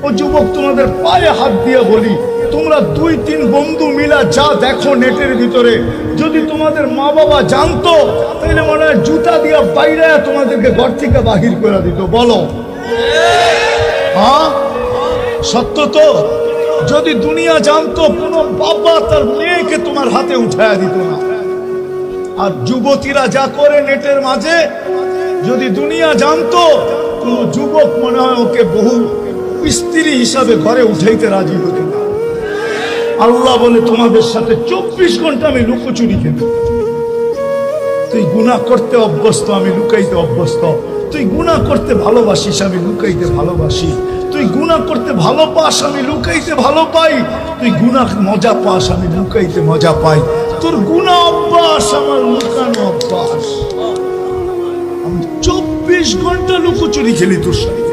ও যুবক, তোমাদের পায়ে হাত দিয়ে বলি, তোমরা 2-3 বন্ধু মিলা যা দেখো নেটের ভিতরে, যদি তোমাদের মা বাবা জানতো তাহলে মনে হয় জুতা দিয়া বাইরে তোমাদেরকে ঘর থেকে বাহির করে দিত। বলো হ্যাঁ, সত্য তো? যদি দুনিয়া জানতো, কোনো বাবা তার মেয়েকে তোমার হাতে উঠায়া দিত না। আর যুবতীরা যা করে নেটের মাঝে, যদি দুনিয়া জানতো, কোন যুবক মনে হয় ওকে বহু স্ত্রী হিসাবে ঘরে উঠাইতে রাজি হতো না। আল্লাহ বলে, তোমাদের সাথে 24 ঘন্টা আমি লুকোচুরি খেলি। তুই গুনাহ করতে অভ্যস্ত, আমি লুকাইতে অভ্যস্ত। তুই গুনাহ করতে ভালোবাসিস, আমি লুকাইতে ভালোবাসি। তুই গুনাহ করতে ভালো পাস, আমি লুকাইতে ভালো পাই। তুই গুনাহ মজা পাস, আমি লুকাইতে মজা পাই। তোর গুনাহ অভ্যাস, আমার লুকানো অভ্যাস। আমি 24 ঘন্টা লুকোচুরি খেলি তোর সাথে।